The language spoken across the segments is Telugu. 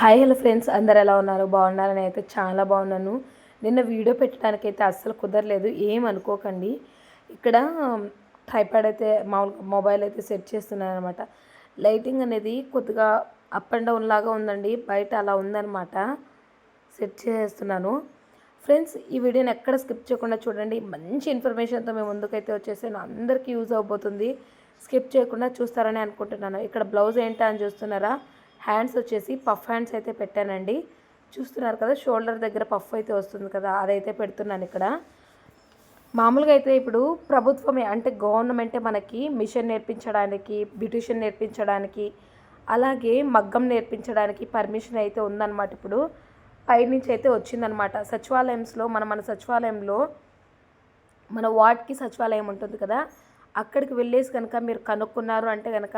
హాయ్ హలో ఫ్రెండ్స్, అందరు ఎలా ఉన్నారు? బాగున్నారని అయితే చాలా బాగున్నాను. నిన్న వీడియో పెట్టడానికైతే అస్సలు కుదరలేదు, ఏమనుకోకండి. ఇక్కడ ట్రైపాడ్ అయితే మామూలుగా మొబైల్ అయితే సెట్ చేస్తున్నాను అనమాట. లైటింగ్ అనేది కొద్దిగా అప్ అండ్ డౌన్ లాగా ఉందండి, బయట అలా ఉందన్నమాట. సెట్ చేస్తున్నాను. ఫ్రెండ్స్, ఈ వీడియోని ఎక్కడ స్కిప్ చేయకుండా చూడండి. మంచి ఇన్ఫర్మేషన్తో మేము ముందుకైతే వచ్చేసాను, అందరికీ యూజ్ అవబోతుంది. స్కిప్ చేయకుండా చూస్తారని అనుకుంటున్నాను. ఇక్కడ బ్లౌజ్ ఏంటా అని చూస్తున్నారా? హ్యాండ్స్ వచ్చేసి పఫ్ హ్యాండ్స్ అయితే పెట్టానండి. చూస్తున్నారు కదా, షోల్డర్ దగ్గర పఫ్ అయితే వస్తుంది కదా, అదైతే పెడుతున్నాను ఇక్కడ. మామూలుగా అయితే ఇప్పుడు ప్రభుత్వమే అంటే గవర్నమెంటే మనకి మిషన్ నేర్పించడానికి, బ్యూటిషియన్ నేర్పించడానికి, అలాగే మగ్గం నేర్పించడానికి పర్మిషన్ అయితే ఉందన్నమాట. ఇప్పుడు పైనుంచి అయితే వచ్చిందనమాట. సచివాలయంలో మన సచివాలయంలో మన వార్డ్కి సచివాలయం ఉంటుంది కదా, అక్కడికి వెళ్ళేసి కనుక మీరు కనుక్కున్నారు అంటే కనుక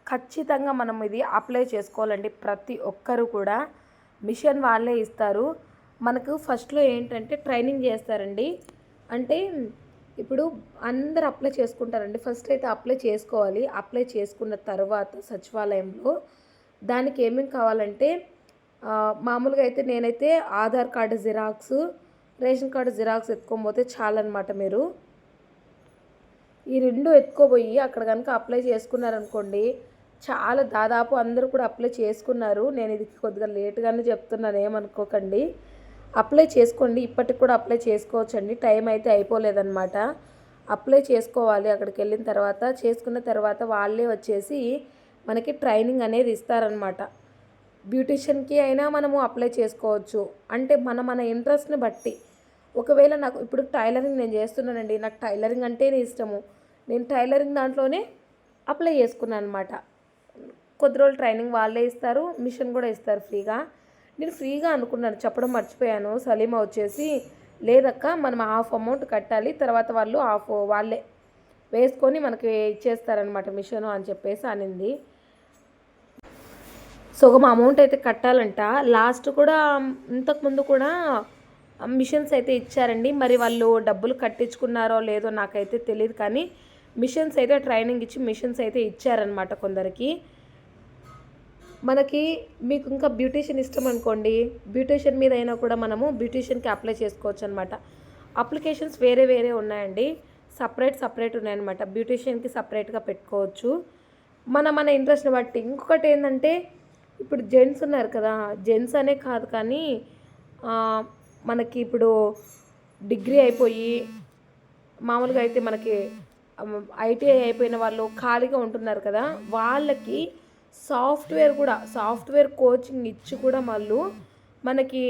ఖచ్చితంగా మనం ఇది అప్లై చేసుకోవాలండి. ప్రతి ఒక్కరు కూడా మిషన్ వాళ్ళే ఇస్తారు మనకు. ఫస్ట్లో ఏంటంటే ట్రైనింగ్ చేస్తారండి. అంటే ఇప్పుడు అందరు అప్లై చేసుకుంటారండి. ఫస్ట్ అయితే అప్లై చేసుకోవాలి. అప్లై చేసుకున్న తర్వాత సచివాలయంలో దానికి ఏమేమి కావాలంటే మామూలుగా అయితే నేనైతే Aadhaar card xerox, ration card xerox ఎత్తుకోకపోతే చాలన్నమాట. మీరు ఈ రెండు ఎత్తుకోబోయి అక్కడ కనుక అప్లై చేసుకున్నారనుకోండి, చాలా దాదాపు అందరూ కూడా అప్లై చేసుకున్నారు. నేను ఇది కొద్దిగా లేట్గానే చెప్తున్నాను, ఏమనుకోకండి. అప్లై చేసుకోండి, ఇప్పటికి కూడా అప్లై చేసుకోవచ్చండి. టైం అయితే అయిపోలేదన్నమాట. అప్లై చేసుకోవాలి. అక్కడికి వెళ్ళిన తర్వాత చేసుకున్న తర్వాత వాళ్ళే వచ్చేసి మనకి ట్రైనింగ్ అనేది ఇస్తారనమాట. బ్యూటిషియన్కి అయినా మనము అప్లై చేసుకోవచ్చు. అంటే మన ఇంట్రెస్ట్ని బట్టి. ఒకవేళ నాకు ఇప్పుడు టైలరింగ్ నేను చేస్తున్నానండి, నాకు టైలరింగ్ అంటేనే ఇష్టము. నేను టైలరింగ్ దాంట్లోనే అప్లై చేసుకున్నాను అనమాట. కొద్ది రోజులు ట్రైనింగ్ వాళ్ళే ఇస్తారు, మిషన్ కూడా ఇస్తారు ఫ్రీగా. నేను ఫ్రీగా అనుకున్నాను, చెప్పడం మర్చిపోయాను. సలీమా వచ్చేసి లేదక్క మనం హాఫ్ అమౌంట్ కట్టాలి, తర్వాత వాళ్ళు హాఫ్ వాళ్ళే వేసుకొని మనకి ఇచ్చేస్తారనమాట మిషను అని చెప్పేసి అనింది. సగం అమౌంట్ అయితే కట్టాలంట. లాస్ట్ కూడా ఇంతకుముందు కూడా మిషన్స్ అయితే ఇచ్చారండి. మరి వాళ్ళు డబ్బులు కట్టించుకున్నారో లేదో నాకైతే తెలియదు, కానీ మిషన్స్ అయితే ట్రైనింగ్ ఇచ్చి మిషన్స్ అయితే ఇచ్చారనమాట కొందరికి. మనకి మీకు ఇంకా బ్యూటిషియన్ ఇష్టం అనుకోండి, బ్యూటిషియన్ మీద అయినా కూడా మనము బ్యూటిషియన్కి అప్లై చేసుకోవచ్చు అనమాట. అప్లికేషన్స్ వేరే వేరే ఉన్నాయండి, సపరేట్ ఉన్నాయన్నమాట. బ్యూటిషియన్కి సపరేట్గా పెట్టుకోవచ్చు. మన ఇంట్రెస్ట్ని బట్టి. ఇంకొకటి ఏంటంటే ఇప్పుడు జెంట్స్ ఉన్నారు కదా, జెంట్స్ అనే కాదు కానీ మనకి ఇప్పుడు డిగ్రీ అయిపోయి మామూలుగా అయితే మనకి ఐటీఐ అయిపోయిన వాళ్ళు ఖాళీగా ఉంటున్నారు కదా, వాళ్ళకి సాఫ్ట్వేర్ కోచింగ్ ఇచ్చి కూడా వాళ్ళు మనకి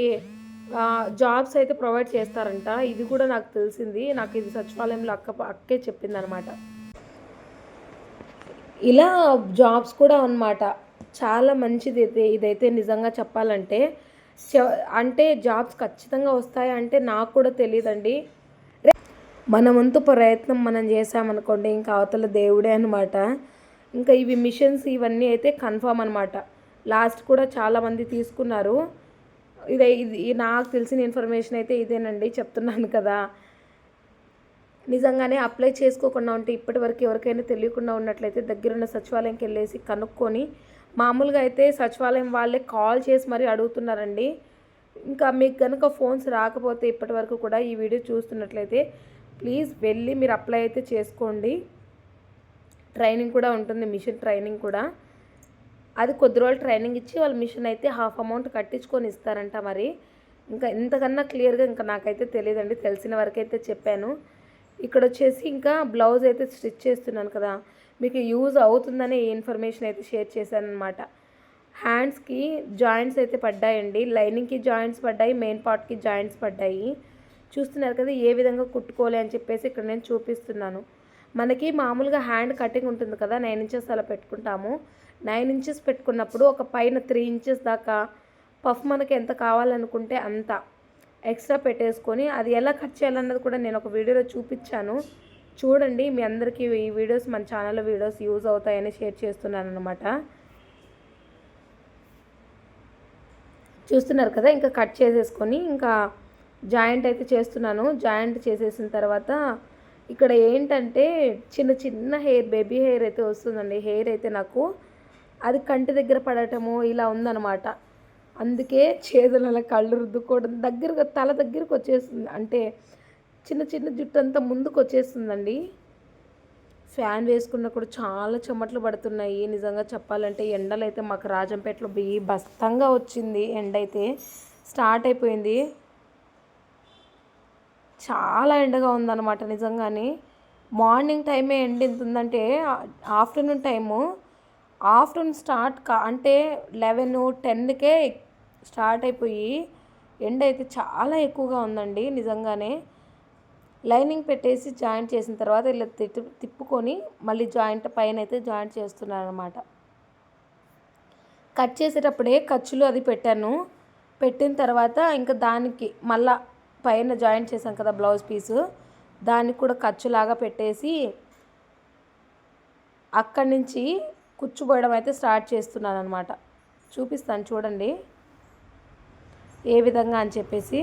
జాబ్స్ అయితే ప్రొవైడ్ చేస్తారంట. ఇది కూడా నాకు తెలిసింది. నాకు ఇది సచివాలయంలో అక్కే చెప్పిందనమాట. ఇలా జాబ్స్ కూడా అన్నమాట. చాలా మంచిది ఇదైతే నిజంగా చెప్పాలంటే. అంటే జాబ్స్ ఖచ్చితంగా వస్తాయంటే నాకు కూడా తెలియదండి. మన వంతు ప్రయత్నం మనం చేసామనుకోండి, ఇంకా అవతల దేవుడే అనమాట. ఇంకా ఇవి మిషన్స్ ఇవన్నీ అయితే కన్ఫామ్ అనమాట. లాస్ట్ కూడా చాలామంది తీసుకున్నారు. ఇది నాకు తెలిసిన ఇన్ఫర్మేషన్ అయితే ఇదేనండి, చెప్తున్నాను కదా. నిజంగానే అప్లై చేసుకోకుండా ఉంటే ఇప్పటివరకు ఎవరికైనా తెలియకుండా ఉన్నట్లయితే దగ్గరున్న సచివాలయంకి వెళ్ళేసి కనుక్కొని, మామూలుగా అయితే సచివాలయం వాళ్ళే కాల్ చేసి మరీ అడుగుతున్నారండి. ఇంకా మీకు కనుక ఫోన్స్ రాకపోతే ఇప్పటివరకు కూడా ఈ వీడియో చూస్తున్నట్లయితే ప్లీజ్ వెళ్ళి మీరు అప్లై అయితే చేసుకోండి. ట్రైనింగ్ కూడా ఉంటుంది, మిషన్ ట్రైనింగ్ కూడా. అది కొద్ది రోజులు ట్రైనింగ్ ఇచ్చి వాళ్ళు మిషన్ అయితే హాఫ్ అమౌంట్ కట్టించుకొని ఇస్తారంట. మరి ఇంకా ఇంతకన్నా క్లియర్గా ఇంకా నాకైతే తెలియదండి, తెలిసిన వరకైతే చెప్పాను. ఇక్కడ వచ్చేసి ఇంకా బ్లౌజ్ అయితే స్టిచ్ చేస్తున్నాను కదా, మీకు యూజ్ అవుతుందనే ఈ ఇన్ఫర్మేషన్ అయితే షేర్ చేశాను అనమాట. హ్యాండ్స్కి జాయింట్స్ అయితే పడ్డాయండి, లైనింగ్కి జాయింట్స్ పడ్డాయి, మెయిన్ పార్ట్కి జాయింట్స్ పడ్డాయి. చూస్తున్నారు కదా ఏ విధంగా కుట్టుకోవాలి అని చెప్పేసి ఇక్కడ నేను చూపిస్తున్నాను. మనకి మామూలుగా హ్యాండ్ కటింగ్ ఉంటుంది కదా, 9 ఇంచెస్ అలా పెట్టుకుంటాము. 9 ఇంచెస్ పెట్టుకున్నప్పుడు ఒక పైన 3 ఇంచెస్ దాకా పఫ్ మనకి ఎంత కావాలనుకుంటే అంత ఎక్స్ట్రా పెట్టేసుకొని అది ఎలా కట్ చేయాలన్నది కూడా నేను ఒక వీడియోలో చూపించాను. చూడండి, మీ అందరికీ ఈ వీడియోస్ మన ఛానల్లో వీడియోస్ యూజ్ అవుతాయని షేర్ చేస్తున్నాను అనమాట. చూస్తున్నారు కదా, ఇంకా కట్ చేసేసుకొని ఇంకా జాయింట్ అయితే చేస్తున్నాను. జాయింట్ చేసేసిన తర్వాత ఇక్కడ ఏంటంటే చిన్న హెయిర్, బేబీ హెయిర్ అయితే వస్తుందండి. హెయిర్ అయితే నాకు అది కంటి దగ్గర పడటము ఇలా ఉందన్నమాట. అందుకే చేతులు అలా కళ్ళు రుద్దుకోవడం దగ్గరగా తల దగ్గరికి వచ్చేస్తుంది, అంటే చిన్న చిన్న జుట్టు అంతా ముందుకు వచ్చేస్తుందండి. ఫ్యాన్ వేసుకున్నా కూడా చాలా చెమటలు పడుతున్నాయి. నిజంగా చెప్పాలంటే ఎండలు అయితే మాకు రాజంపేటలో బస్తంగా వచ్చింది. ఎండ అయితే స్టార్ట్ అయిపోయింది. చాలా ఎండగా ఉందన్నమాట నిజంగానే. మార్నింగ్ టైమే ఎండ ఎంత ఉందంటే ఆఫ్టర్నూన్ టైము ఆఫ్టర్నూన్ అంటే 11-10కే స్టార్ట్ అయిపోయి ఎండ అయితే చాలా ఎక్కువగా ఉందండి నిజంగానే. లైనింగ్ పెట్టేసి జాయింట్ చేసిన తర్వాత ఇలా తిప్పుకొని మళ్ళీ జాయింట్ పైన అయితే జాయింట్ చేస్తున్నాను అనమాట. కట్ చేసేటప్పుడే ఖర్చులు అది పెట్టిన తర్వాత ఇంకా దానికి మళ్ళా పైన జాయింట్ చేసాం కదా బ్లౌజ్ పీసు, దానికి కూడా ఖర్చులాగా పెట్టేసి అక్కడి నుంచి కుచ్చుపోయడం అయితే స్టార్ట్ చేస్తున్నాను అనమాట. చూపిస్తాను చూడండి ఏ విధంగా అని చెప్పేసి.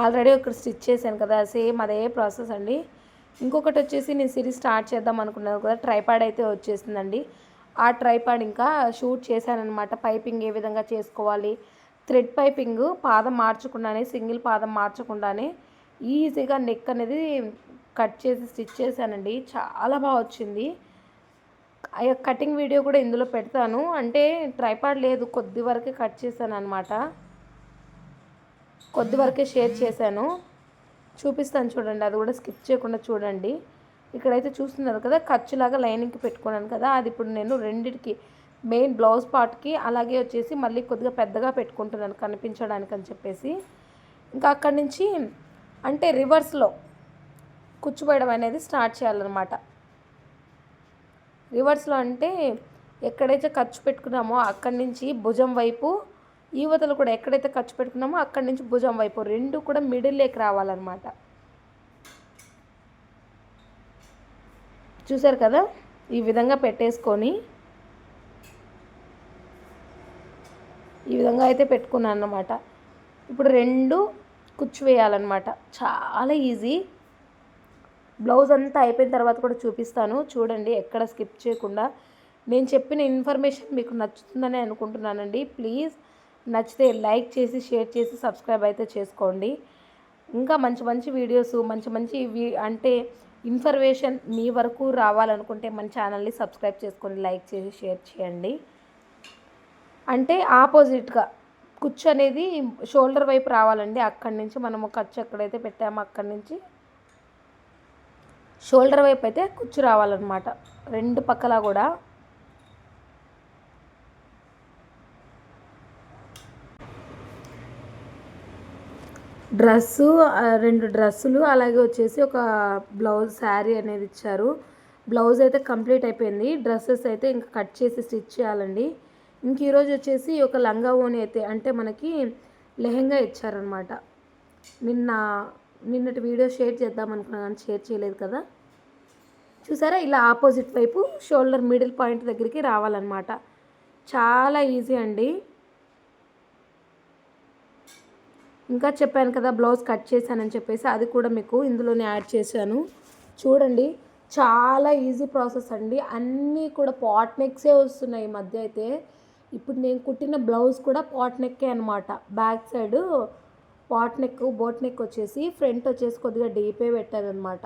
ఆల్రెడీ ఒకటి స్టిచ్ చేశాను కదా, సేమ్ అదే ప్రాసెస్ అండి. ఇంకొకటి వచ్చేసి నేను సిరీస్ స్టార్ట్ చేద్దాం అనుకున్నాను కదా, ట్రైపాడ్ అయితే వచ్చేసిందండి. ఆ ట్రైపాడ్ ఇంకా షూట్ చేశానమాట. పైపింగ్ ఏ విధంగా చేసుకోవాలి, థ్రెడ్ పైపింగ్ పాదం మార్చకుండానే, సింగిల్ పాదం మార్చకుండానే ఈజీగా నెక్ అనేది కట్ చేసి స్టిచ్ చేశానండి. చాలా బాగా వచ్చింది. కటింగ్ వీడియో కూడా ఇందులో పెడతాను. అంటే ట్రైపాడ్ లేదు, కొద్ది వరకే కట్ చేశాను అనమాట. కొద్ది వరకే షేర్ చేశాను, చూపిస్తాను చూడండి. అది కూడా స్కిప్ చేయకుండా చూడండి. ఇక్కడైతే చూస్తున్నారు కదా, ఖర్చులాగా లైనింగ్కి పెట్టుకున్నాను కదా, అది ఇప్పుడు నేను రెండిటికి మెయిన్ బ్లౌజ్ పార్ట్కి అలాగే వచ్చేసి మళ్ళీ కొద్దిగా పెద్దగా పెట్టుకుంటున్నాను కనిపించడానికి అని చెప్పేసి. ఇంకా అక్కడి నుంచి అంటే రివర్స్లో కుచ్చుపోయడం అనేది స్టార్ట్ చేయాలన్నమాట. రివర్స్లో అంటే ఎక్కడైతే ఖర్చు పెట్టుకున్నామో అక్కడి నుంచి భుజం వైపు, ఈవతలు కూడా ఎక్కడైతే ఖర్చు పెట్టుకున్నామో అక్కడి నుంచి భుజం వైపు రెండు కూడా మిడిల్లోకి రావాలన్నమాట. చూసారు కదా, ఈ విధంగా పెట్టేసుకొని ఈ విధంగా అయితే పెట్టుకున్నాను అన్నమాట. ఇప్పుడు రెండు కుచ్చు వేయాలన్నమాట. చాలా ఈజీ. బ్లౌజ్ అంతా అయిపోయిన తర్వాత కూడా చూపిస్తాను చూడండి, ఎక్కడ స్కిప్ చేయకుండా. నేను చెప్పిన ఇన్ఫర్మేషన్ మీకు నచ్చుతుందని అనుకుంటున్నానండి. ప్లీజ్ నచ్చితే లైక్ చేసి, షేర్ చేసి, సబ్స్క్రైబ్ అయితే చేసుకోండి. ఇంకా మంచి మంచి వీడియోస్, మంచి మంచి అంటే ఇన్ఫర్మేషన్ మీ వరకు రావాలనుకుంటే మన ఛానల్ని సబ్స్క్రైబ్ చేసుకొని లైక్ చేసి షేర్ చేయండి. అంటే ఆపోజిట్గా కుచ్చు అనేది షోల్డర్ వైపు రావాలండి. అక్కడి నుంచి మనము ఖర్చు ఎక్కడైతే పెట్టామో అక్కడి నుంచి షోల్డర్ వైపు అయితే కుచ్చు రావాలన్నమాట, రెండు పక్కల కూడా. రెండు డ్రెస్సులు అలాగే వచ్చేసి ఒక బ్లౌజ్ శారీ అనేది ఇచ్చారు. బ్లౌజ్ అయితే కంప్లీట్ అయిపోయింది. డ్రెస్సెస్ అయితే ఇంకా కట్ చేసి స్టిచ్ చేయాలండి. ఇంక ఈరోజు వచ్చేసి ఒక లంగా ఓని అయితే అంటే మనకి లెహెంగా ఇచ్చారనమాట. నిన్నటి వీడియో షేర్ చేద్దాం అనుకున్నా కానీ షేర్ చేయలేదు కదా. చూసారా, ఇలా ఆపోజిట్ వైపు షోల్డర్ మిడిల్ పాయింట్ దగ్గరికి రావాలన్నమాట. చాలా ఈజీ అండి. ఇంకా చెప్పాను కదా బ్లౌజ్ కట్ చేశానని చెప్పేసి, అది కూడా మీకు ఇందులోనే యాడ్ చేశాను చూడండి. చాలా ఈజీ ప్రాసెస్ అండి. అన్నీ కూడా పాట్ నెక్సే వస్తున్నాయి ఈ మధ్య అయితే. ఇప్పుడు నేను కుట్టిన బ్లౌజ్ కూడా పాట్ నెక్కే అనమాట. Back side pot neck, boat neck వచ్చేసి, ఫ్రంట్ వచ్చేసి కొద్దిగా డీపే పెట్టారనమాట.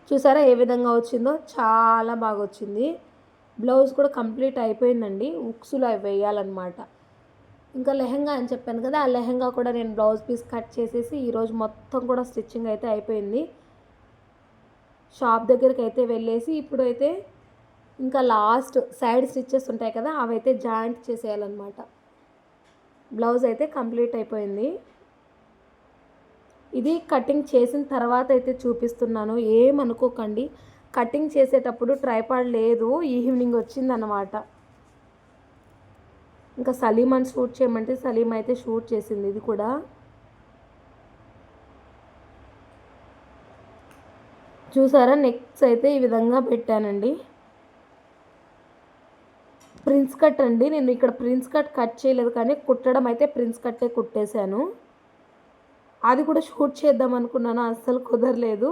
చూసారా ఏ విధంగా వచ్చిందో, చాలా బాగా వచ్చింది. బ్లౌజ్ కూడా కంప్లీట్ అయిపోయిందండి. ఉక్సులు అవి వేయాలన్నమాట. ఇంకా లెహెంగా అని చెప్పాను కదా, ఆ లెహెంగా కూడా నేను బ్లౌజ్ పీస్ కట్ చేసేసి ఈరోజు మొత్తం కూడా స్టిచ్చింగ్ అయితే అయిపోయింది. షాప్ దగ్గరికి అయితే వెళ్ళేసి ఇప్పుడైతే ఇంకా లాస్ట్ సైడ్ స్టిచ్చెస్ ఉంటాయి కదా, అవైతే జాయింట్ చేసేయాలన్నమాట. బ్లౌజ్ అయితే కంప్లీట్ అయిపోయింది. ఇది కటింగ్ చేసిన తర్వాత అయితే చూపిస్తున్నాను, ఏమనుకోకండి. కటింగ్ చేసేటప్పుడు ట్రైపాడ్ లేదు, ఈవినింగ్ వచ్చిందన్నమాట. ఇంకా సలీమాని షూట్ చేయమంటే సలీం అయితే షూట్ చేసింది. ఇది కూడా చూసారా, నెక్స్ అయితే ఈ విధంగా పెట్టానండి. ప్రిన్స్ కట్ అండి. నేను ఇక్కడ ప్రిన్స్ కట్ చేయలేదు కానీ కుట్టడం అయితే ప్రిన్స్ కట్టే కుట్టేశాను. అది కూడా షూట్ చేద్దాం అనుకున్నాను, అస్సలు కుదరలేదు.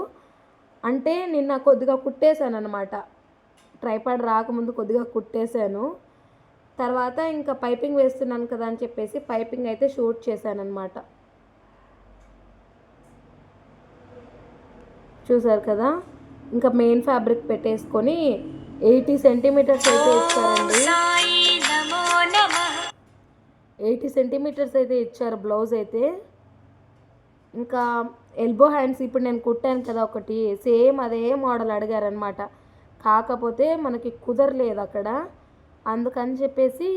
అంటే నిన్న కొద్దిగా కుట్టేశాను అనమాట. ట్రైపాడ్ రాకముందు కొద్దిగా కుట్టేశాను. తర్వాత ఇంకా పైపింగ్ వేస్తున్నాను కదా అని చెప్పేసి పైపింగ్ అయితే షూట్ చేశానన్నమాట. చూసారు కదా, ఇంకా మెయిన్ ఫ్యాబ్రిక్ పెట్టేసుకొని 80 సెంటీమీటర్స్ అయితే ఇచ్చారండి. 80 సెంటీమీటర్స్ అయితే ఇచ్చారు బ్లౌజ్ అయితే. ఇంకా ఎల్బో హ్యాండ్స్ ఇప్పుడు నేను కుట్టాను కదా ఒకటి, సేమ్ అదే మోడల్ అడిగారనమాట. కాకపోతే మనకి కుదరలేదు అక్కడ, అందుకని చెప్పేసి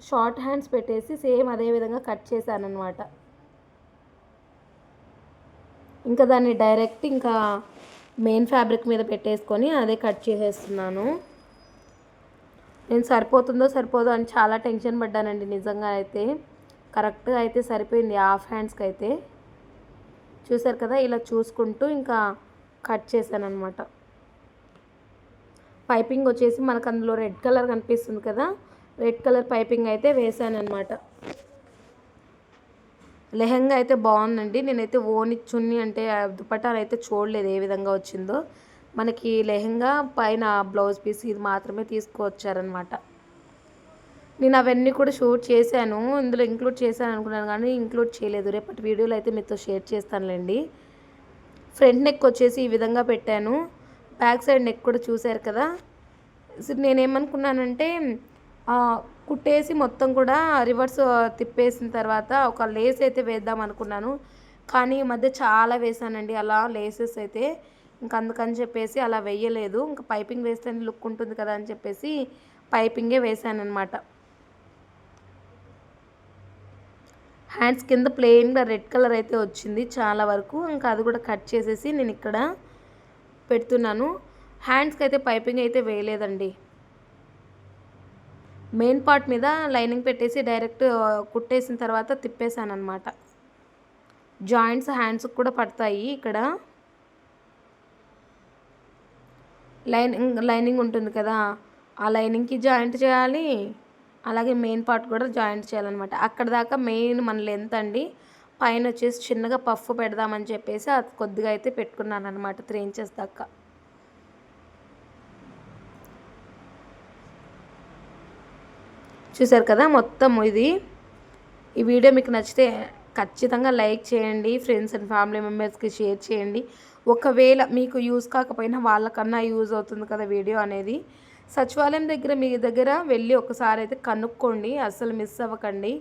షార్ట్ హ్యాండ్స్ పెట్టేసి సేమ్ అదే విధంగా కట్ చేశానమాట. ఇంకా దాన్ని డైరెక్ట్ ఇంకా మెయిన్ ఫ్యాబ్రిక్ మీద పెట్టేసుకొని అదే కట్ చేసేస్తున్నాను. నేను సరిపోతుందో సరిపోదో అని చాలా టెన్షన్ పడ్డానండి నిజంగా. అయితే కరెక్ట్గా అయితే సరిపోయింది హాఫ్ హ్యాండ్స్కి అయితే. చూసారు కదా, ఇలా చూసుకుంటూ ఇంకా కట్ చేశాను అనమాట. పైపింగ్ వచ్చేసి మనకు అందులో రెడ్ కలర్ కనిపిస్తుంది కదా, రెడ్ కలర్ పైపింగ్ అయితే వేసాను అనమాట. లెహంగా అయితే బాగుందండి. నేనైతే ఓని చున్నీ అంటే దుపట్టాలు అయితే చూడలేదు ఏ విధంగా వచ్చిందో. మనకి లెహంగా పైన బ్లౌజ్ పీస్ ఇది మాత్రమే తీసుకువచ్చారనమాట. నేను అవన్నీ కూడా షూట్ చేశాను, ఇందులో ఇంక్లూడ్ చేశాను అనుకున్నాను కానీ ఇంక్లూడ్ చేయలేదు. రేపటి వీడియోలో అయితే మీతో షేర్ చేస్తానులేండి. ఫ్రంట్ నెక్ వచ్చేసి ఈ విధంగా పెట్టాను. బ్యాక్ సైడ్ నెక్ కూడా చూశారు కదా. నేనేమనుకున్నానంటే కుట్టేసి మొత్తం కూడా రివర్స్ తిప్పేసిన తర్వాత ఒక లేస్ అయితే వేద్దాం అనుకున్నాను. కానీ ఈ మధ్య చాలా వేసానండి అలా లేసెస్ అయితే. ఇంకా అందుకని చెప్పేసి అలా వేయలేదు. ఇంకా పైపింగ్ వేస్తే లుక్ ఉంటుంది కదా అని చెప్పేసి పైపింగే వేసాను అనమాట. హ్యాండ్స్ కింద ప్లెయిన్గా రెడ్ కలర్ అయితే వచ్చింది చాలా వరకు. ఇంకా అది కూడా కట్ చేసేసి నేను ఇక్కడ పెడుతున్నాను. హ్యాండ్స్కి అయితే పైపింగ్ అయితే వేయలేదండి. మెయిన్ పార్ట్ మీద లైనింగ్ పెట్టేసి డైరెక్ట్ కుట్టేసిన తర్వాత తిప్పేశాను అనమాట. జాయింట్స్ హ్యాండ్స్కి కూడా పడతాయి. ఇక్కడ లైనింగ్ ఉంటుంది కదా, ఆ లైనింగ్కి జాయింట్ చేయాలి, అలాగే మెయిన్ పార్ట్ కూడా జాయింట్ చేయాలన్నమాట. అక్కడ దాకా మెయిన్ మన లెంత్ అండి. పైన వచ్చేసి చిన్నగా పఫ్ పెడదామని చెప్పేసి అది కొద్దిగా అయితే పెట్టుకున్నాను అనమాట, 3 ఇంచెస్ దాకా. చూసారు కదా మొత్తం ఇది. ఈ వీడియో మీకు నచ్చితే ఖచ్చితంగా లైక్ చేయండి, ఫ్రెండ్స్ అండ్ ఫ్యామిలీ మెంబర్స్కి షేర్ చేయండి. ఒకవేళ మీకు యూజ్ కాకపోయినా వాళ్ళకన్నా యూజ్ అవుతుంది కదా వీడియో అనేది. సచివాలయం దగ్గర మీ దగ్గర వెళ్ళి ఒకసారి అయితే కనుక్కోండి, అస్సలు మిస్ అవ్వకండి.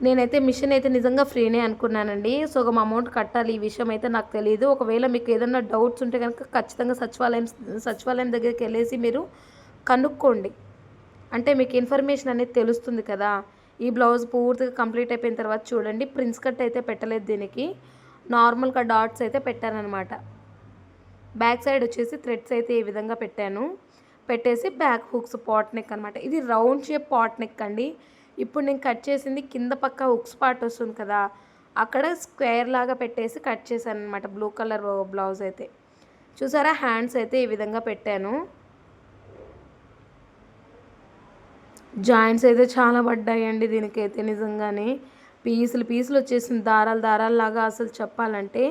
నేనైతే మిషన్ అయితే నిజంగా ఫ్రీనే అనుకున్నానండి. సగం అమౌంట్ కట్టాలి, ఈ విషయం అయితే నాకు తెలియదు. ఒకవేళ మీకు ఏదైనా డౌట్స్ ఉంటే కనుక ఖచ్చితంగా సచివాలయం దగ్గరికి వెళ్ళేసి మీరు కనుక్కోండి. అంటే మీకు ఇన్ఫర్మేషన్ అనేది తెలుస్తుంది కదా. ఈ బ్లౌజ్ పూర్తిగా కంప్లీట్ అయిపోయిన తర్వాత చూడండి, ప్రిన్స్ కట్ అయితే పెట్టలేదు దీనికి, నార్మల్గా డాట్స్ అయితే పెట్టానమాట. బ్యాక్ సైడ్ వచ్చేసి థ్రెడ్స్ అయితే ఈ విధంగా పెట్టేసి బ్యాక్ హుక్స్ పాట్ నెక్ అనమాట. ఇది రౌండ్ షేప్ పాట్ నెక్ అండి. ఇప్పుడు నేను కట్ చేసింది కింద పక్క హుక్స్ పార్ట్ వస్తుంది కదా, అక్కడ స్క్వేర్ లాగా పెట్టేసి కట్ చేశాను అనమాట. బ్లూ కలర్ బ్లౌజ్ అయితే చూసారా. హ్యాండ్స్ అయితే ఈ విధంగా పెట్టాను. జాయింట్స్ అయితే చాలా పడ్డాయండి దీనికైతే నిజంగానే. పీసులు వచ్చేసింది, దారాలు లాగా. అసలు చెప్పాలంటే